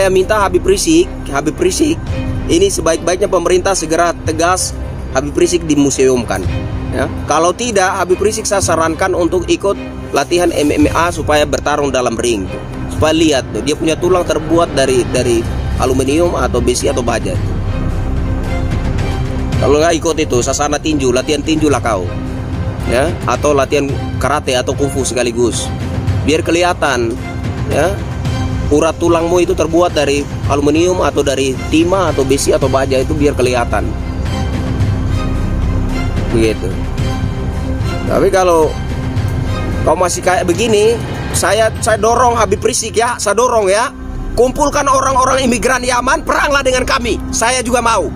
Saya minta Habib Rizik ini sebaik-baiknya pemerintah segera tegas Habib Rizik dimuseumkan. Ya. Kalau tidak, Habib Rizik saya sarankan untuk ikut latihan MMA supaya bertarung dalam ring. Supaya lihat tuh, dia punya tulang terbuat dari aluminium atau besi atau baja. Kalau nggak ikut itu sasana tinju, latihan tinju lah kau, ya, atau latihan karate atau kungfu sekaligus, biar kelihatan, ya, urat tulangmu itu terbuat dari aluminium atau dari timah atau besi atau baja, itu biar kelihatan. Begitu. Tapi kalau kau masih kayak begini, saya dorong Habib Rizik ya, saya dorong ya, kumpulkan orang-orang imigran Yaman, peranglah dengan kami. Saya juga mau.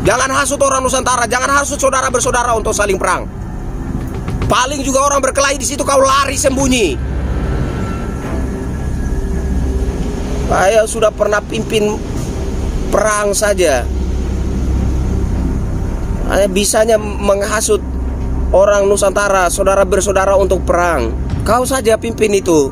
Jangan hasut orang Nusantara, jangan hasut saudara bersaudara untuk saling perang. Paling juga orang berkelahi di situ kau lari sembunyi. Saya sudah pernah pimpin perang saja. Saya bisanya menghasut orang Nusantara, saudara bersaudara untuk perang. Kau saja pimpin itu.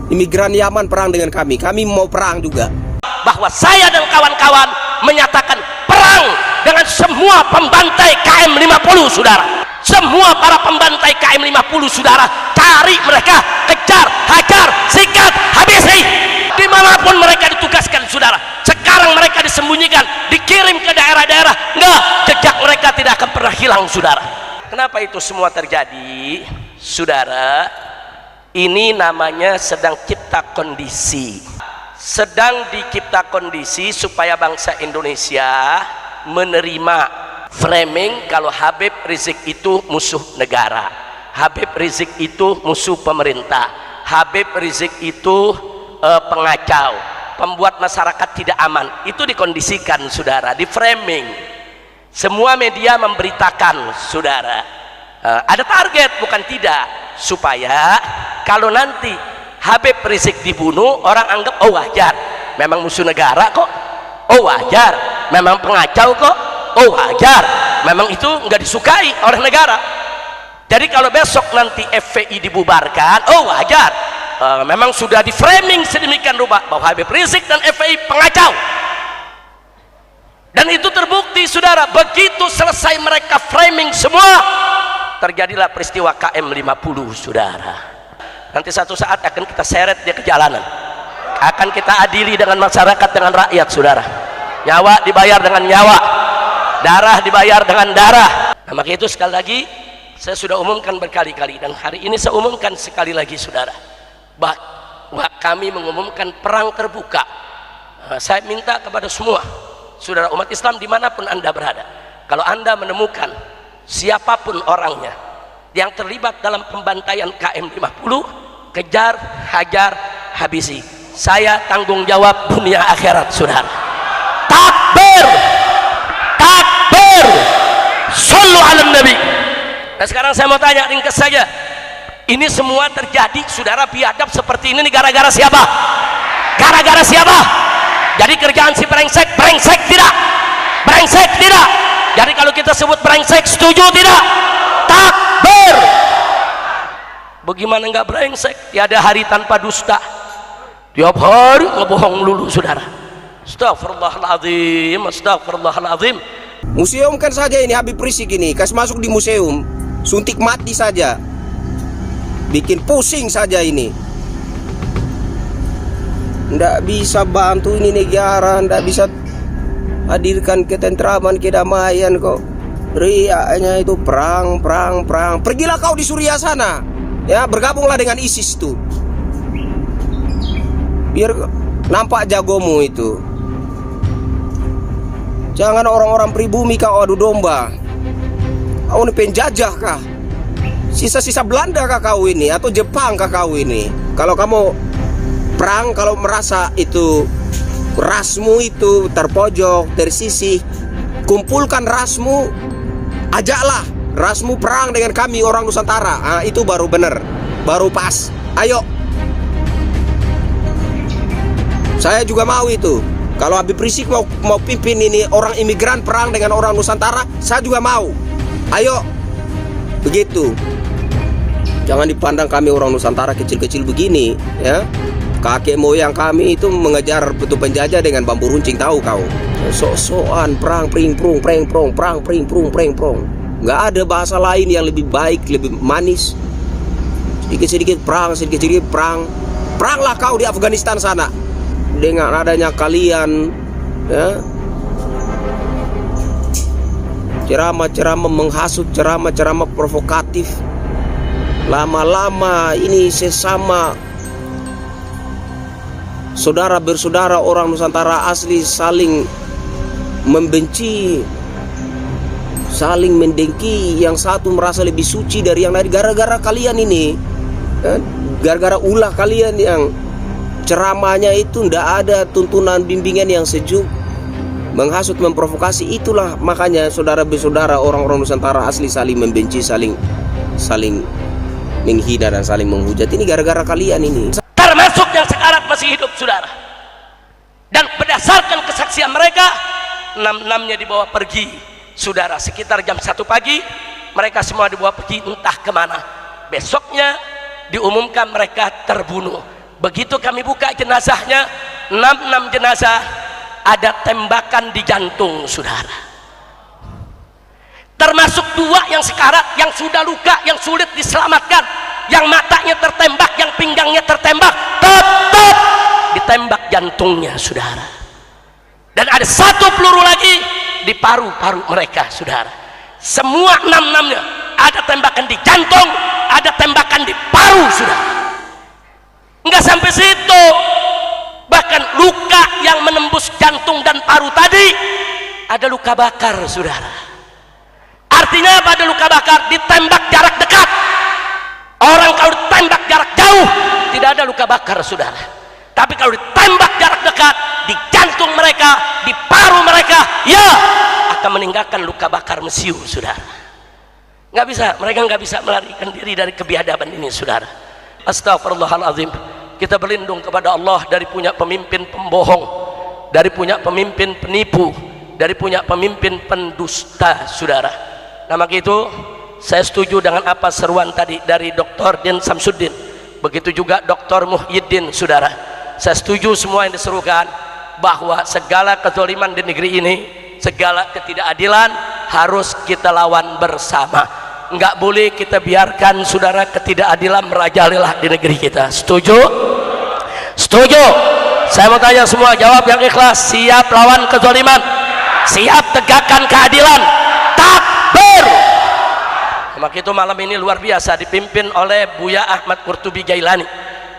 Imigran Yaman perang dengan kami. Kami mau perang juga. Bahwa saya dan kawan-kawan menyatakan perang dengan semua pembantai KM50, saudara. Semua para pembantai KM50, saudara. Cari mereka, kejar, hajar, sikat, habisi. Dimanapun mereka ditugaskan, saudara. Sekarang mereka disembunyikan, dikirim ke daerah-daerah. Enggak, jejak mereka tidak akan pernah hilang, saudara. Kenapa itu semua terjadi, saudara? Ini namanya sedang cipta kondisi. Sedang dicipta kondisi supaya bangsa Indonesia menerima framing kalau Habib Rizik itu musuh negara, Habib Rizik itu musuh pemerintah, Habib Rizik itu pengacau, pembuat masyarakat tidak aman. Itu dikondisikan, saudara, di framing. Semua media memberitakan, saudara, ada target, bukan tidak, supaya kalau nanti Habib Rizik dibunuh, orang anggap oh wajar, memang musuh negara kok, oh wajar, memang pengacau kok, oh wajar, memang itu nggak disukai oleh negara. Jadi kalau besok nanti FPI dibubarkan, oh wajar, memang sudah di framing sedemikian rupa bahwa Habib Rizik dan FPI pengacau. Dan itu terbukti, saudara. Begitu selesai mereka framing semua, terjadilah peristiwa KM50, saudara. Nanti satu saat akan kita seret dia ke jalanan, akan kita adili dengan masyarakat, dengan rakyat, saudara. Nyawa dibayar dengan nyawa, darah dibayar dengan darah. Nah, maka itu sekali lagi saya sudah umumkan berkali-kali, dan hari ini saya umumkan sekali lagi, saudara, bahwa kami mengumumkan perang terbuka. Saya minta kepada semua saudara umat Islam dimanapun anda berada, kalau anda menemukan siapapun orangnya yang terlibat dalam pembantaian KM50, kejar, hajar, habisi. Saya tanggung jawab dunia akhirat, saudara. Takbir, takbir, sallu ala nabi. Nah sekarang saya mau tanya ringkas saja, ini semua terjadi, saudara, biadab seperti ini gara-gara siapa? Gara-gara siapa? Jadi kerjaan si brengsek, brengsek tidak? Brengsek tidak? Jadi kalau kita sebut brengsek, setuju tidak? Takbir. Bagaimana enggak brengsek? Tiada hari tanpa dusta. Tiap hari ngebohong lulu, saudara. Astagfirullahaladzim, astagfirullahaladzim. Museumkan saja ini Habib Rizik ini, kasih masuk di museum, suntik mati saja, bikin pusing saja ini. Nggak bisa bantu ini negara, nggak bisa hadirkan ketentraman, kedamaian kok. Riaknya itu perang, perang, perang. Pergilah kau di Suriah sana, ya, bergabunglah dengan ISIS tuh, biar nampak jagomu itu. Jangan orang-orang pribumi kau adu domba. Kau ini penjajah kah? Sisa-sisa Belanda kah kau ini? Atau Jepang kah kau ini? Kalau kamu perang, kalau merasa itu rasmu itu terpojok, tersisih, kumpulkan rasmu, ajaklah rasmu perang dengan kami orang Nusantara. Nah, itu baru benar, baru pas. Ayo, saya juga mau itu. Kalau Habib Rizik mau pimpin ini orang imigran perang dengan orang Nusantara, saya juga mau. Ayo, begitu. Jangan dipandang kami orang Nusantara kecil-kecil begini, ya. Kakek moyang kami itu mengejar petu penjajah dengan bambu runcing, tahu kau? Sok-sokan perang pring prung preng prong, perang pring prung preng prong. Nggak ada bahasa lain yang lebih baik, lebih manis. Sedikit-sedikit perang, sedikit-sedikit perang. Peranglah kau di Afghanistan sana. Dengan adanya kalian, ya, ceramah-ceramah menghasut, ceramah-ceramah provokatif. Lama-lama ini sesama saudara bersaudara orang Nusantara asli saling membenci, saling mendengki. Yang satu merasa lebih suci dari yang lain gara-gara kalian ini, gara-gara ulah kalian yang ceramahnya itu ndak ada tuntunan bimbingan yang sejuk, menghasut, memprovokasi. Itulah makanya saudara bersaudara orang-orang Nusantara asli saling membenci, saling menghina dan saling menghujat. Ini gara-gara kalian ini. Termasuk yang sekarang masih hidup, saudara. Dan berdasarkan kesaksian mereka, 6-6-nya dibawa pergi, saudara. Sekitar jam 1 pagi mereka semua dibawa pergi entah kemana. Besoknya diumumkan mereka terbunuh. Begitu kami buka jenazahnya, 6 jenazah ada tembakan di jantung, saudara. Termasuk 2 yang sekarat, yang sudah luka, yang sulit diselamatkan, yang matanya tertembak, yang pinggangnya tertembak, tetap ditembak jantungnya, saudara. Dan ada 1 peluru lagi di paru-paru mereka, saudara. Semua 6-6-nya ada tembakan di jantung, ada tembakan di paru, saudara. Enggak sampai situ, bahkan luka yang menembus jantung dan paru tadi ada luka bakar, saudara. Artinya apa? Ada luka bakar, ditembak jarak dekat. Orang kalau ditembak jarak jauh tidak ada luka bakar, saudara. Tapi kalau ditembak jarak dekat di jantung mereka, di paru mereka, ya akan meninggalkan luka bakar mesiu, saudara. Nggak bisa, mereka nggak bisa melarikan diri dari kebiadaban ini, saudara. Astagfirullahaladzim. Kita berlindung kepada Allah dari punya pemimpin pembohong, dari punya pemimpin penipu, dari punya pemimpin pendusta, saudara. Nah, maka itu saya setuju dengan apa seruan tadi dari Dr. Din Samsuddin, begitu juga Dr. Muhyiddin, saudara. Saya setuju semua yang diserukan, bahwa segala kezaliman di negeri ini, segala ketidakadilan harus kita lawan bersama. Enggak boleh kita biarkan, saudara, ketidakadilan merajalela di negeri kita. Setuju? Setuju? Saya mau tanya semua, jawab yang ikhlas. Siap lawan kezaliman? Siap tegakkan keadilan? Takbir! Maka itu malam ini luar biasa dipimpin oleh Buya Ahmad Qurtubi Jailani.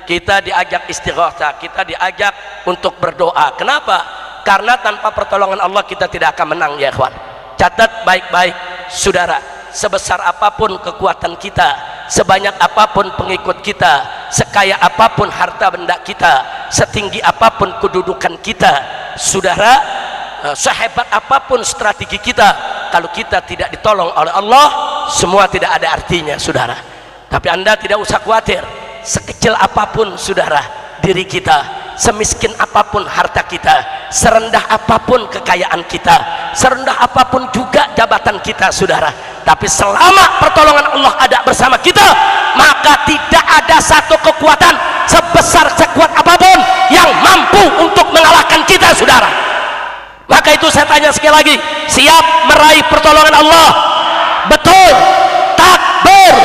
Kita diajak istighatsah, kita diajak untuk berdoa. Kenapa? Karena tanpa pertolongan Allah kita tidak akan menang, ya ikhwan. Catat baik-baik, saudara. Sebesar apapun kekuatan kita, sebanyak apapun pengikut kita, sekaya apapun harta benda kita, setinggi apapun kedudukan kita, saudara, sehebat apapun strategi kita, kalau kita tidak ditolong oleh Allah, semua tidak ada artinya, saudara. Tapi Anda tidak usah khawatir. Sekecil apapun, saudara, diri kita, semiskin apapun harta kita, serendah apapun kekayaan kita, serendah apapun juga jabatan kita, saudara, tapi selama pertolongan Allah ada bersama kita, maka tidak ada satu kekuatan sebesar sekuat apapun yang mampu untuk mengalahkan kita, saudara. Maka itu saya tanya sekali lagi, siap meraih pertolongan Allah? Betul. Takbir.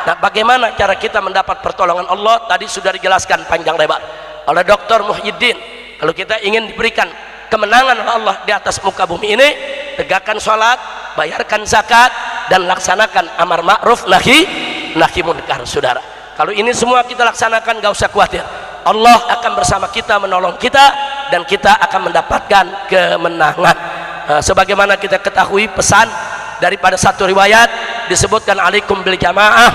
Nah, bagaimana cara kita mendapat pertolongan Allah? Tadi sudah dijelaskan panjang lebar oleh Dr. Muhyiddin. Kalau kita ingin diberikan kemenangan oleh Allah di atas muka bumi ini, tegakkan sholat, bayarkan zakat, dan laksanakan amar ma'ruf nahi munkar, saudara. Kalau ini semua kita laksanakan, gak usah khawatir, Allah akan bersama kita, menolong kita, dan kita akan mendapatkan kemenangan. Sebagaimana kita ketahui pesan daripada satu riwayat disebutkan alaikum bil jamaah,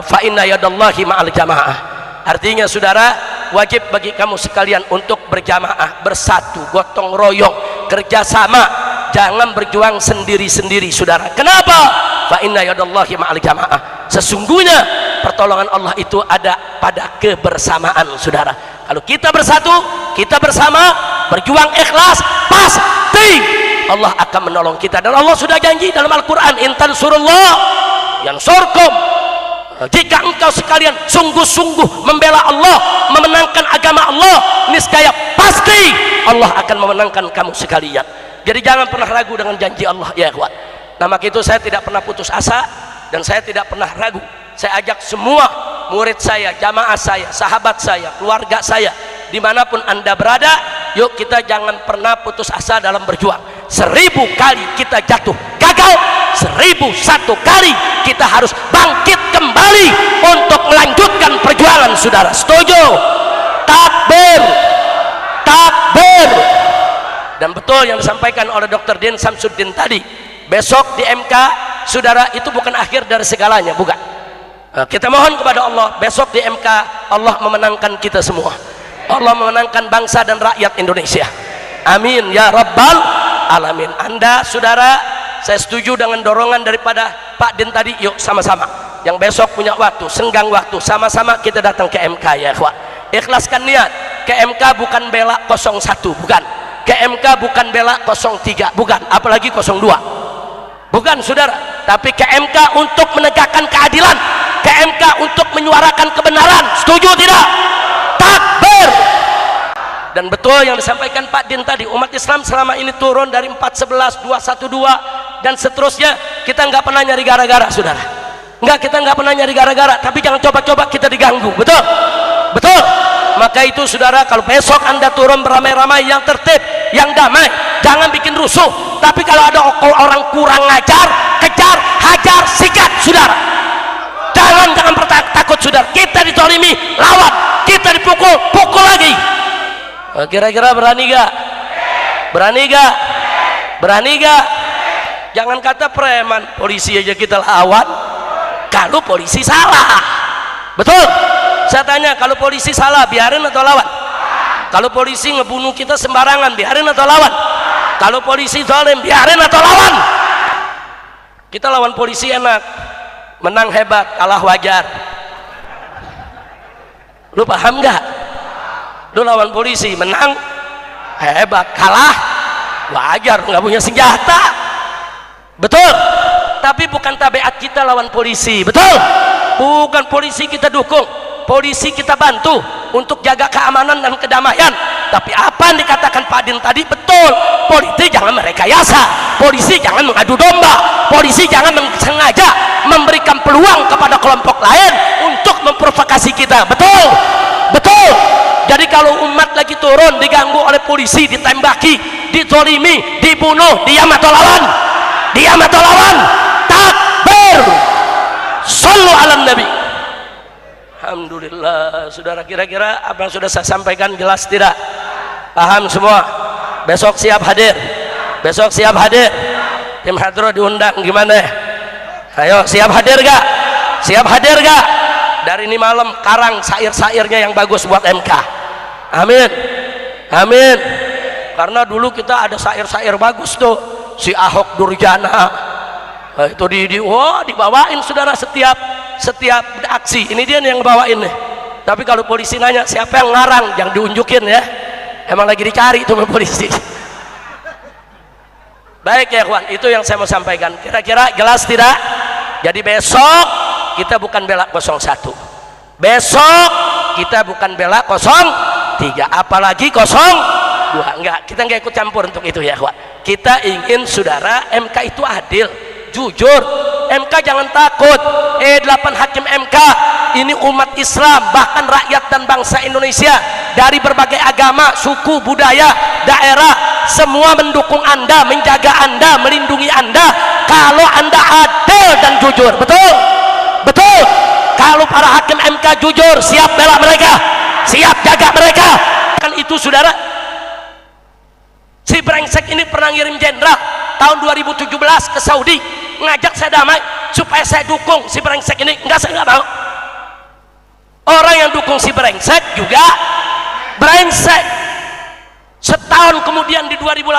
fa inna yadallahi ma'al jamaah. Artinya, saudara, wajib bagi kamu sekalian untuk berjamaah, bersatu, gotong royong, kerjasama, jangan berjuang sendiri-sendiri, saudara. Kenapa? Fa inna yadallahi ma'al jamaah. Sesungguhnya pertolongan Allah itu ada pada kebersamaan, saudara. Kalau kita bersatu, kita bersama, berjuang ikhlas, pasti Allah akan menolong kita. Dan Allah sudah janji dalam Al-Quran, intan surullah yansurkum. Jika engkau sekalian sungguh-sungguh membela Allah, memenangkan agama Allah, niscaya pasti Allah akan memenangkan kamu sekalian. Jadi jangan pernah ragu dengan janji Allah ya ikhwan. Nah maka itu saya tidak pernah putus asa dan saya tidak pernah ragu. Saya ajak semua murid saya, jamaah saya, sahabat saya, keluarga saya, dimanapun anda berada, yuk kita jangan pernah putus asa dalam berjuang. 1000 kali kita jatuh gagal, 1001 kali kita harus bangkit kembali untuk melanjutkan perjuangan saudara. Setuju? Takbir, takbir. Dan betul yang disampaikan oleh Dr. Din Samsuddin tadi, besok di MK saudara, itu bukan akhir dari segalanya, bukan. Kita mohon kepada Allah besok di MK Allah memenangkan kita semua, Allah memenangkan bangsa dan rakyat Indonesia, amin ya rabbal alamin. Anda saudara, saya setuju dengan dorongan daripada Pak Din tadi, yuk sama-sama yang besok punya waktu, senggang waktu, sama-sama kita datang ke MK ya ikhwan. Ikhlaskan niat. Ke MK bukan bela 01, bukan. Ke MK bukan bela 03, bukan, apalagi 02, bukan saudara. Tapi ke MK untuk menegakkan keadilan, ke MK untuk menyuarakan kebenaran. Setuju tidak? Takbir. Dan betul yang disampaikan Pak Din tadi, umat Islam selama ini turun dari 411, 212 dan seterusnya, kita nggak pernah nyari gara-gara saudara. Kita nggak pernah nyari gara-gara, tapi jangan coba-coba kita diganggu. Betul? Betul. Maka itu saudara, kalau besok anda turun beramai-ramai yang tertib, yang damai, jangan bikin rusuh. Tapi kalau ada orang kurang ngajar, kejar, hajar, sikat saudara. Jangan takut saudara. Kita ditolimi, lawan. Kita dipukul, pukul lagi. Kira-kira berani gak? Berani gak? Berani gak? Jangan kata preman, polisi aja kita lawan kalau polisi salah. Betul? Saya tanya, kalau polisi salah biarin atau lawan? Kalau polisi ngebunuh kita sembarangan biarin atau lawan? Kalau polisi zalim biarin atau lawan? Kita lawan polisi enak, menang hebat, kalah wajar. Lu paham gak? Lu lawan polisi menang hebat, kalah wajar, nggak punya senjata. Betul? Tapi bukan tabiat kita lawan polisi. Betul? Bukan polisi kita dukung, polisi kita bantu untuk jaga keamanan dan kedamaian. Tapi apa yang dikatakan Pak Din tadi betul. Polisi jangan merekayasa, polisi jangan mengadu domba, polisi jangan sengaja memberikan peluang kepada kelompok lain untuk memprovokasi kita. Betul? Betul? Jadi kalau umat lagi turun diganggu oleh polisi, ditembaki, ditolimi, dibunuh, diam atau lawan? Diam atau lawan? Takbir. Sallu ala nabi. Alhamdulillah saudara, kira-kira apa yang sudah saya sampaikan jelas tidak? Paham semua? Besok siap hadir? Besok siap hadir? Tim hadro diundang gimana? Ayo, siap hadir gak? Siap hadir gak? Dari ini malam karang sair-sairnya yang bagus buat MK. Amin, amin. Karena dulu kita ada sair-sair bagus tuh, si Ahok Durjana, itu dibawain saudara setiap aksi. Ini dia yang bawain nih. Tapi kalau polisi nanya siapa yang ngarang, jangan diunjukin ya. Emang lagi dicari tuh polisi. Baik ya kawan, itu yang saya mau sampaikan. Kira-kira jelas tidak? Jadi besok kita bukan bela 01, besok kita bukan bela 03, apalagi 02. Enggak, kita nggak ikut campur untuk itu ya kawan. Kita ingin saudara MK itu adil, jujur. MK jangan takut. 8 hakim MK ini umat Islam, bahkan rakyat dan bangsa Indonesia dari berbagai agama, suku, budaya, daerah, semua mendukung Anda, menjaga Anda, melindungi Anda kalau Anda adil dan jujur. Betul? Betul? Kalau para hakim MK jujur, siap bela mereka, siap jaga mereka. Kan itu saudara, si brengsek ini pernah ngirim jenderal tahun 2017 ke Saudi, ngajak saya damai supaya saya dukung si brengsek ini. Enggak, saya enggak mau. Orang yang dukung si brengsek juga brengsek. Setahun kemudian di 2018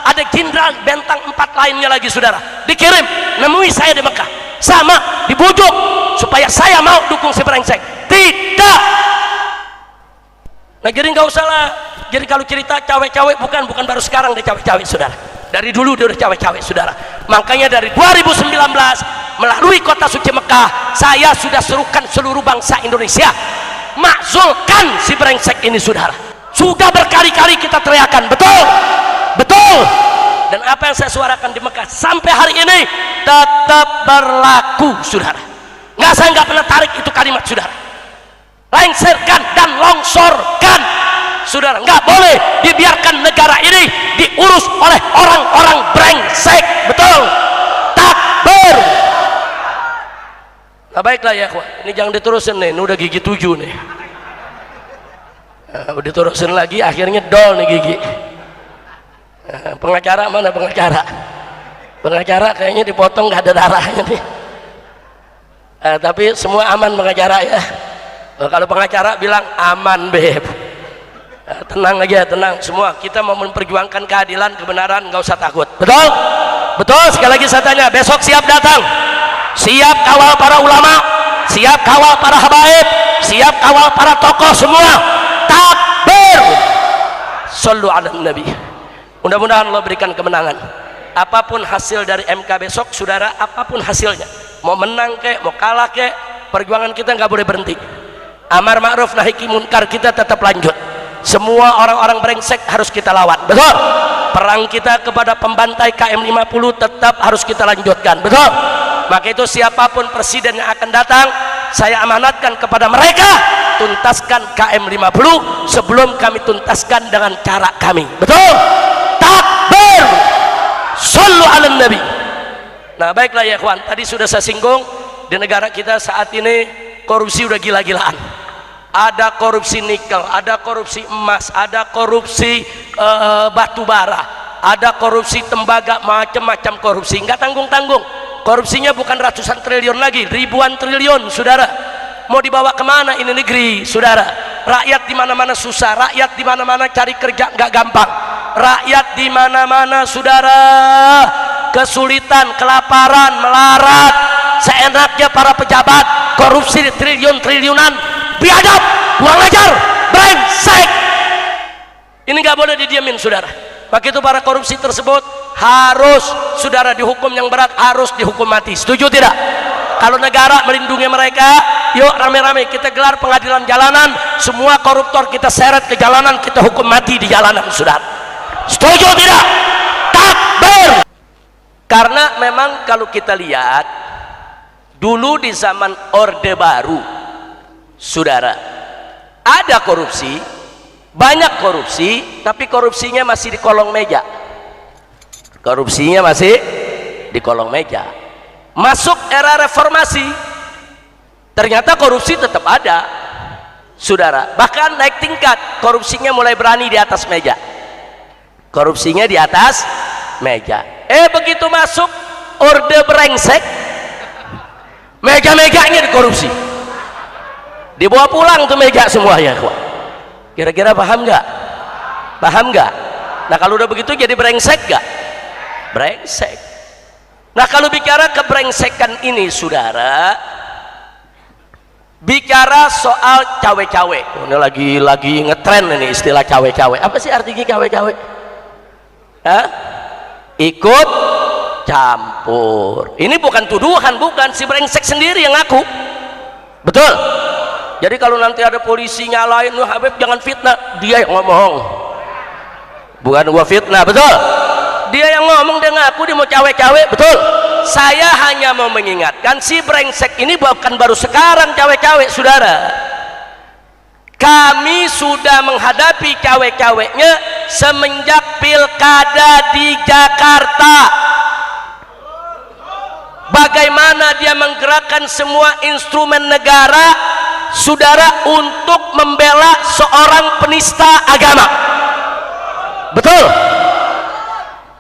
ada jenderal bintang 4 lainnya lagi saudara dikirim nemui saya di Mekah, sama dibujuk supaya saya mau dukung si brengsek. Tidak. Nah jadi nggak usah lah. Jadi kalau cerita cawe-cawe bukan baru sekarang dia cawe-cawe saudara, dari dulu dia udah cawe-cawe saudara. Makanya dari 2019 melalui kota suci Mekah, saya sudah serukan seluruh bangsa Indonesia, makzulkan si brengsek ini, saudara. Sudah berkali-kali kita teriakan, betul, betul. Dan apa yang saya suarakan di Mekah sampai hari ini tetap berlaku, saudara. Saya nggak pernah tarik itu kalimat, saudara. Lengserkan dan longsorkan, saudara. Nggak boleh dibiarkan negara ini diurus oleh orang-orang brengsek, betul. Takbir. Nah, baiklah ya, ini jangan diterusin nih, ini udah gigi 7 nih. Udah diterusin lagi, akhirnya dol nih gigi. Pengacara mana pengacara? Pengacara kayaknya dipotong, nggak ada darahnya nih. Tapi semua aman pengacara ya. Kalau pengacara bilang aman beb, tenang aja, tenang semua. Kita mau memperjuangkan keadilan, kebenaran, nggak usah takut. Betul? Betul. Sekali lagi saya tanya, besok siap datang? Siap kawal para ulama, siap kawal para habaib, siap kawal para tokoh semua. Takbir. Shallu ala nabi. Mudah-mudahan Allah berikan kemenangan. Apapun hasil dari MK besok, saudara, apapun hasilnya, mau menang kek, mau kalah kek, perjuangan kita nggak boleh berhenti. Amar ma'ruf nahi munkar kita tetap lanjut. Semua orang-orang brengsek harus kita lawan, betul. Perang kita kepada pembantai KM50 tetap harus kita lanjutkan, betul. Maka itu siapapun presiden yang akan datang, saya amanatkan kepada mereka, tuntaskan KM50 sebelum kami tuntaskan dengan cara kami, betul. Takbir. Shallu ala nabi. Nah, baiklah ya ikhwan, tadi sudah saya singgung, di negara kita saat ini korupsi udah gila-gilaan. Ada korupsi nikel, ada korupsi emas, ada korupsi batu bara, ada korupsi tembaga, macam-macam korupsi, nggak tanggung-tanggung. Korupsinya bukan ratusan triliun lagi, ribuan triliun, saudara. Mau dibawa kemana ini negeri, saudara? Rakyat di mana-mana susah, rakyat di mana-mana cari kerja nggak gampang, rakyat di mana-mana, saudara, kesulitan, kelaparan, melarat, seenaknya para pejabat, korupsi triliun-triliunan, biadab, kurang ajar, brengsek. Ini nggak boleh didiamin, saudara. Maka itu para korupsi tersebut harus, saudara, dihukum yang berat, harus dihukum mati. Setuju tidak? Kalau negara melindungi mereka, yuk rame-rame kita gelar pengadilan jalanan, semua koruptor kita seret ke jalanan, kita hukum mati di jalanan, saudara. Setuju tidak? Takbir. Karena memang kalau kita lihat dulu di zaman Orde Baru, saudara, ada korupsi, banyak korupsi, tapi korupsinya masih di kolong meja. Korupsinya masih di kolong meja. Masuk era reformasi, ternyata korupsi tetap ada, saudara. Bahkan naik tingkat, korupsinya mulai berani di atas meja. Korupsinya di atas meja. Begitu masuk orde brengsek, meja-mejanya dikorupsi, dibawa pulang tuh meja semua ya. Kira-kira paham nggak? Paham nggak? Nah kalau udah begitu jadi brengsek nggak? Brengsek. Nah kalau bicara kebrengsekan ini, saudara, bicara soal cawe-cawe. Ini lagi ngetren ini istilah cawe-cawe. Apa sih artinya cawe-cawe? Ikut campur. Ini bukan tuduhan, bukan, si brengsek sendiri yang ngaku. Betul. Jadi kalau nanti ada polisi nyalain, lu Habib jangan fitnah, dia yang ngomong, bukan gua fitnah, betul. Dia yang ngomong, dia ngaku dia mau cawe-cawe, betul. Saya hanya mau mengingatkan, si brengsek ini bukan baru sekarang cawe-cawe, saudara. Kami sudah menghadapi cawe-cawenya semenjak pilkada di Jakarta. Bagaimana dia menggerakkan semua instrumen negara, saudara, untuk membela seorang penista agama. Betul,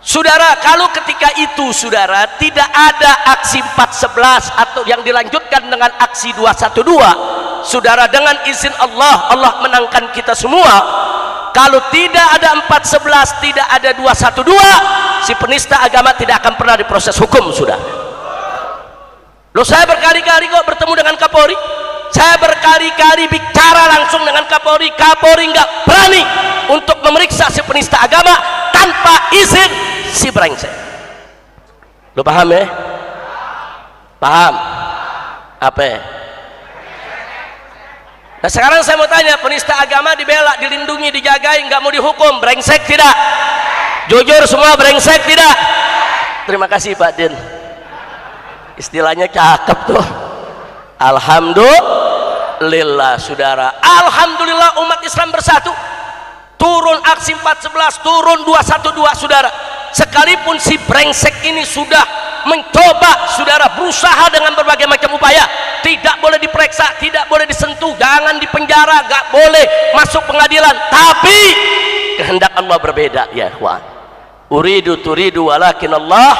saudara. Kalau ketika itu, saudara, tidak ada aksi 411 atau yang dilanjutkan dengan aksi 212, saudara, dengan izin Allah, Allah menangkan kita semua. Kalau tidak ada 411, tidak ada 212, si penista agama tidak akan pernah diproses hukum, saudara. Loh, saya berkali-kali kok bertemu dengan Kapolri, saya berkali-kali bicara langsung dengan Kapolri. Kapolri nggak berani untuk memeriksa si penista agama tanpa izin si brengsek. Lo paham ya? Paham? Apa? Nah sekarang saya mau tanya, penista agama dibela, dilindungi, dijagai, nggak mau dihukum, brengsek tidak? Jujur semua brengsek tidak? Terima kasih Pak Din, istilahnya cakep tuh. Alhamdulillah saudara, alhamdulillah umat Islam bersatu, turun aksi 411, turun 212 saudara. Sekalipun si brengsek ini sudah mencoba saudara, berusaha dengan berbagai macam upaya, tidak boleh diperiksa, tidak boleh disentuh, jangan dipenjara, gak boleh masuk pengadilan, tapi kehendak Allah berbeda ya ikhwan. Uridu turidu walakin Allah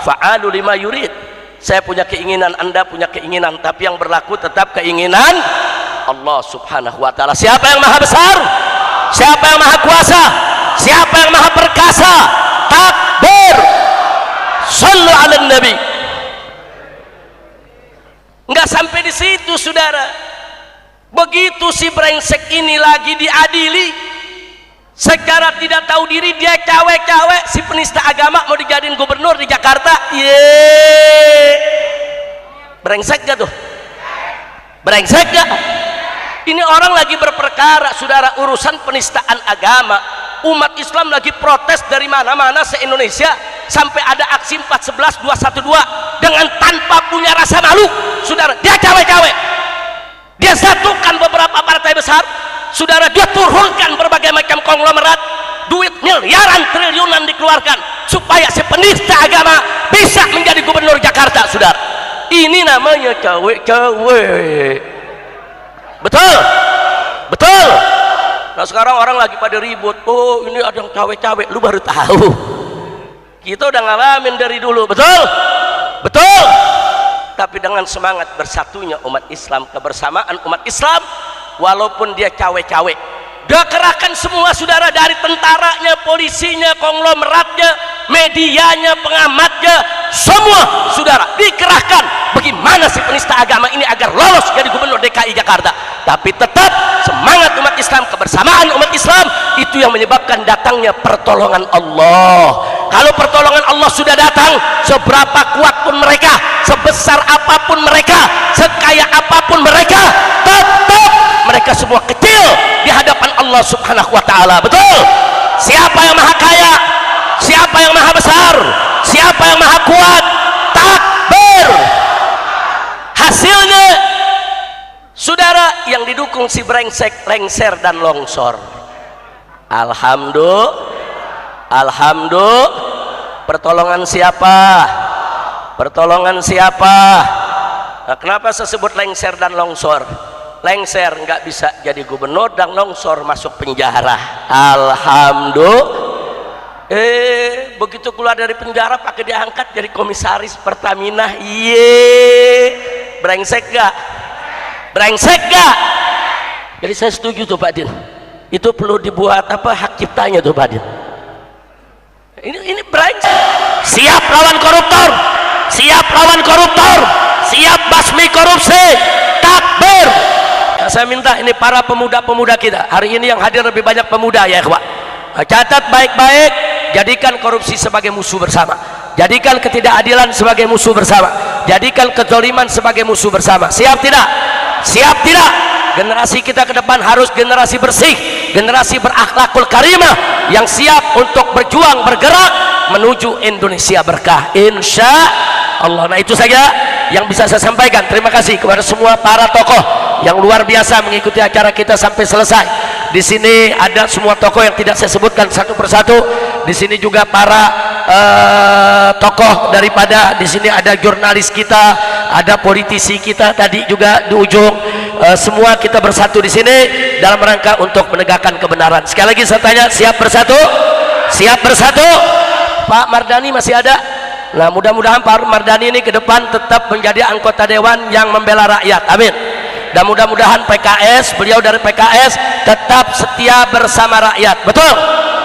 fa'alu lima yurid. Saya punya keinginan, Anda punya keinginan, tapi yang berlaku tetap keinginan Allah subhanahu wa ta'ala. Siapa yang maha besar? Siapa yang maha kuasa? Siapa yang maha perkasa? Takbir, sallu ala nabi. Enggak sampai di situ saudara, begitu si brengsek ini lagi diadili secara tidak tahu diri, dia cawe-cawe, si penista agama mau dijadiin gubernur di Jakarta. Brengsek gak tuh? Brengsek gak? Ini orang lagi berperkara saudara, urusan penistaan agama. Umat Islam lagi protes dari mana-mana se-Indonesia, sampai ada aksi 411 212 dengan tanpa punya rasa malu saudara. Dia cawe-cawe, dia satukan beberapa partai besar saudara, dia turunkan berbagai macam konglomerat, duit miliaran triliunan dikeluarkan supaya si penista agama bisa menjadi gubernur Jakarta saudara. Ini namanya cawe-cawe. Betul? Betul? Nah sekarang orang lagi pada ribut, oh ini ada yang cawe-cawe, lu baru tahu. Kita udah ngalamin dari dulu, betul? Betul? Tapi dengan semangat bersatunya umat Islam, kebersamaan umat Islam, walaupun dia cawe-cawe, dia kerahkan semua saudara, dari tentaranya, polisinya, konglomeratnya, medianya, pengamatnya, semua saudara dikerahkan. Bagaimana si penista agama ini agar lolos jadi gubernur DKI Jakarta? Tapi tetap semangat umat Islam, kebersamaan umat Islam, itu yang menyebabkan datangnya pertolongan Allah. Kalau pertolongan Allah sudah datang, seberapa kuat pun mereka, sebesar apapun mereka, sekaya apapun mereka, tetap mereka semua kecil di hadapan Allah subhanahu wa ta'ala. Betul? Siapa yang maha kaya? Siapa yang maha besar? Siapa yang maha kuat? Takbir. Hasilnya saudara, yang didukung si brengsek lengser dan longsor. Alhamdulillah. Pertolongan siapa? Pertolongan siapa? Nah, kenapa saya sebut lengser dan longsor? Lengser nggak bisa jadi gubernur, dan longsor masuk penjara. Alhamdulillah. Begitu keluar dari penjara pakai diangkat jadi komisaris Pertamina. Brengsek gak? Brengsek gak? Jadi saya setuju tuh Pak Din, itu perlu dibuat apa, hak ciptanya tuh Pak Din. Ini brengsek. Siap lawan koruptor, siap lawan koruptor, siap basmi korupsi. Takbir. Nah, saya minta ini para pemuda-pemuda kita hari ini yang hadir, lebih banyak pemuda ya ikhwah, catat baik-baik, jadikan korupsi sebagai musuh bersama, jadikan ketidakadilan sebagai musuh bersama, jadikan kezaliman sebagai musuh bersama. Siap tidak? Siap tidak? Generasi kita ke depan harus generasi bersih, generasi berakhlakul karimah, yang siap untuk berjuang, bergerak menuju Indonesia berkah, insya Allah. Nah itu saja yang bisa saya sampaikan. Terima kasih kepada semua para tokoh yang luar biasa mengikuti acara kita sampai selesai. Di sini ada semua tokoh yang tidak saya sebutkan satu persatu. Di sini juga para tokoh daripada, di sini ada jurnalis kita, ada politisi kita tadi juga di ujung. Semua kita bersatu di sini dalam rangka untuk menegakkan kebenaran. Sekali lagi saya tanya, siap bersatu? Siap bersatu? Pak Mardani masih ada? Nah mudah-mudahan Pak Mardani ini ke depan tetap menjadi anggota dewan yang membela rakyat, amin. Dan mudah-mudahan PKS, beliau dari PKS, tetap setia bersama rakyat, betul?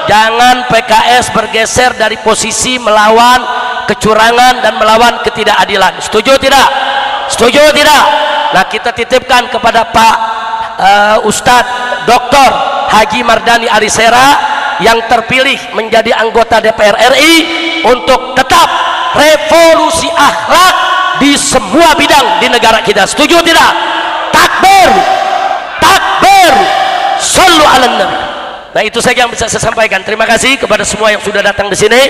Jangan PKS bergeser dari posisi melawan kecurangan dan melawan ketidakadilan. Setuju tidak? Setuju tidak? Nah kita titipkan kepada Pak Ustadz Dr. Haji Mardani Alisera yang terpilih menjadi anggota DPR RI untuk tetap revolusi akhlak di semua bidang di negara kita. Setuju tidak? Takbir, takbir, sallu ala nabi. Nah, itu saja yang bisa saya sampaikan. Terima kasih kepada semua yang sudah datang di sini,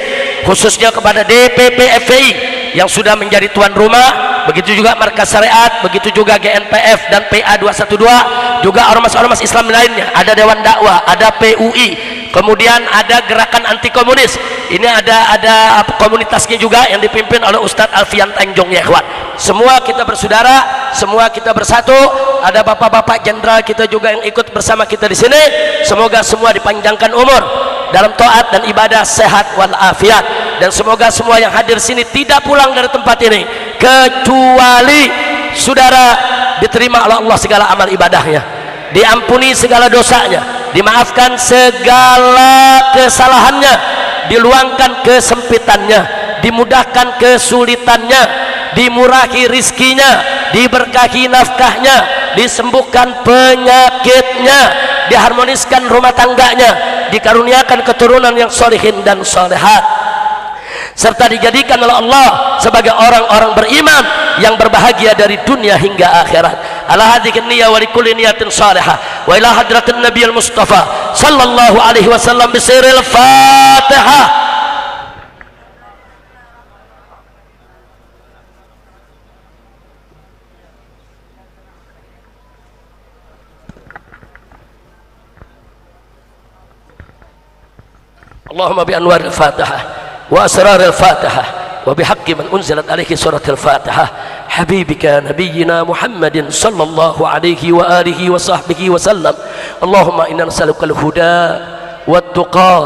khususnya kepada DPP FPI yang sudah menjadi tuan rumah, begitu juga Markas Syariat, begitu juga GNPF dan PA 212, juga ormas-ormas Islam lainnya. Ada Dewan Dakwah, ada PUI, kemudian ada Gerakan Anti Komunis. Ini ada komunitasnya juga yang dipimpin oleh Ustadz Alfian Tanjung, ya ikhwan. Semua kita bersaudara, semua kita bersatu. Ada bapak-bapak jenderal kita juga yang ikut bersama kita di sini. Semoga semua dipanjangkan umur dalam taat dan ibadah, sehat walafiat, dan semoga semua yang hadir sini tidak pulang dari tempat ini kecuali saudara diterima oleh Allah segala amal ibadahnya, diampuni segala dosanya, dimaafkan segala kesalahannya, diluangkan kesempitannya, dimudahkan kesulitannya, dimurahi rizkinya, diberkahi nafkahnya, disembuhkan penyakitnya, diharmoniskan rumah tangganya, dikaruniakan keturunan yang solihin dan solehat, serta dijadikan oleh Allah sebagai orang-orang beriman yang berbahagia dari dunia hingga akhirat. Ala hadhihi niyyah wa likulli niyatin salihah wa ila hadratin nabiyil mustafa sallallahu alaihi wasallam bisiril fatihah. Allahumma bi anwar al-fatihah wa asrar al-fatihah wa bihaqqi man unzilat alaihi surat al-fatihah habibika nabiyyina Muhammadin sallallahu alaihi wa alihi wa sahbihi wa sallam. Allahumma inna nas'aluka al-huda wat-tuqa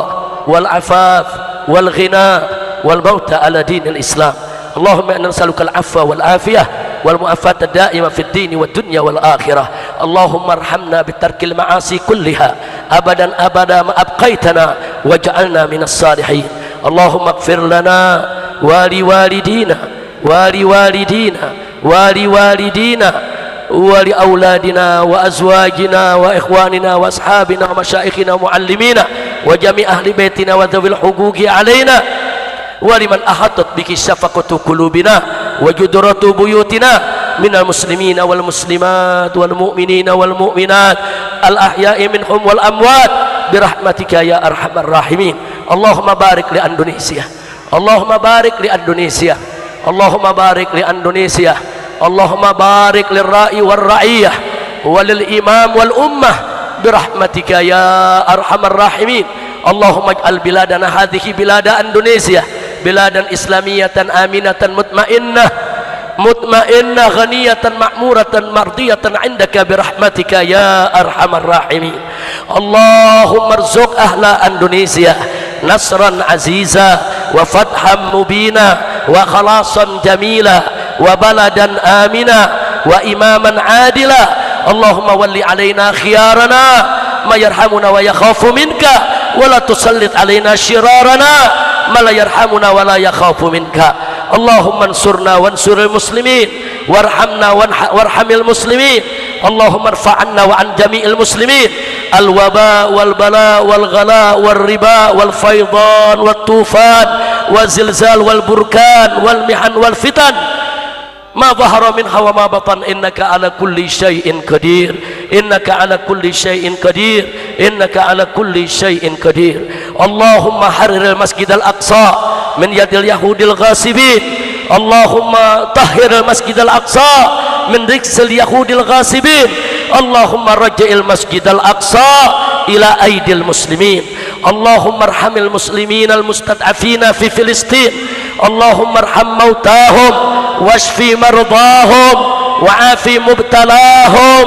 wal-afaf wal-ghina wal-mauta ala dinil Islam. Allahumma inna nas'aluka al-afwa wal-afiyah والمؤافاة الدائمة في الدين والدنيا والآخرة. اللهم ارحمنا بترك المعاصي كلها أبدا أبدا ما أبقيتنا واجعلنا من الصالحين. اللهم اغفر لنا ولوالدينا ولوالدينا ولوالدينا ولأولادنا وأزواجنا وإخواننا وأصحابنا ومشايخنا ومعلمينا وجميع أهل بيتنا وذوي الحقوق علينا ولمن أحاطت بك شفقة قلوبنا وجدرة بيوتنا من المسلمين والمسلمات والمؤمنين والمؤمنات الأحياء منهم والأموات برحمتك يا أرحم الراحمين. اللهم بارك لإندونيسيا، اللهم بارك لإندونيسيا، اللهم بارك لإندونيسيا، اللهم بارك للرائي والرعية وللإمام والأمة برحمتك يا أرحم الراحمين. اللهم اجعل بلادنا هذه بلاد إندونيسيا بلادا إسلامية آمنة مطمئنة مطمئنة غنية معمورة مرضية عندك برحمتك يا أرحم الراحمين. اللهم ارزق أهل إندونيسيا نصرا عزيزا وفتحا مبينا وخلاصا جميلا وبلدا آمنا وإماما عادلا. اللهم ول علينا خيارنا ما يرحمنا ويخاف منك ولا تسلط علينا شرارنا ما لا يرحمنا ولا يخاف منك. اللهم انصرنا وانصر المسلمين وارحمنا وارحم المسلمين. اللهم ارفع عنا وعن جميع المسلمين الوباء والبلاء والغلاء والربا والفيضان والطوفان والزلزال والبركان والمحن والفتن ما ظهر منها وما بطن إنك على كل شيء قدير إنك على كل شيء قدير إنك على كل شيء قدير. اللهم حرر المسجد الأقصى من يد اليهود الغاصبين. اللهم طهر المسجد الأقصى من رجس اليهود الغاصبين. اللهم رجع المسجد الأقصى إلى أيدي المسلمين. اللهم ارحم المسلمين المستضعفين في فلسطين. اللهم ارحم موتاهم واشفي مرضاهم وعافي مبتلاهم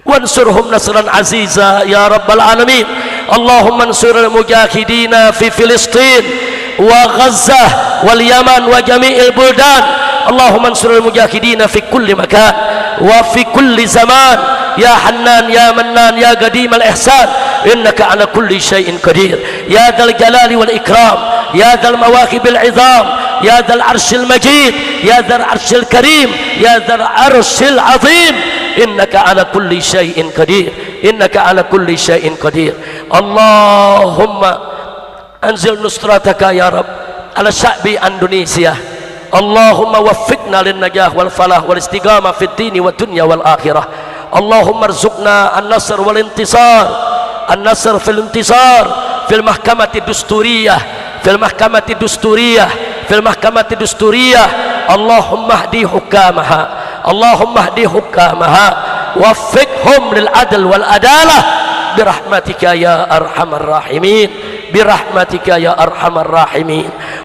وانصرهم نصرا عزيزا يا رب العالمين. اللهم انصر المجاهدين في فلسطين وغزة واليمن وجميع البلدان. اللهم انصر المجاهدين في كل مكان وفي كل زمان يا حنان يا منان يا قديم الإحسان إنك على كل شيء قدير يا ذا الجلال والإكرام يا ذا المواهب العظام يا ذا العرش المجيد يا ذا العرش الكريم يا ذا العرش العظيم إنك على كل شيء قدير إنك على كل شيء قدير. اللهم أنزل نصرتك يا رب على شعب إندونيسيا. Allahumma waffiqna lin najah wal falah wal istiqamah fid dini wad dunya wal akhirah. Allahumma arzuqna an-nasr wal intisar, an-nasr fil intisar fil mahkamati dusturiyah, fil mahkamati dusturiyah, fil mahkamati dusturiyah. Allahumma hdi hukamaha, Allahumma hdi hukamaha, waffiqhum lil adl wal adalah birahmatika ya arhamar rahimin, birahmatika ya arhamar rahimin.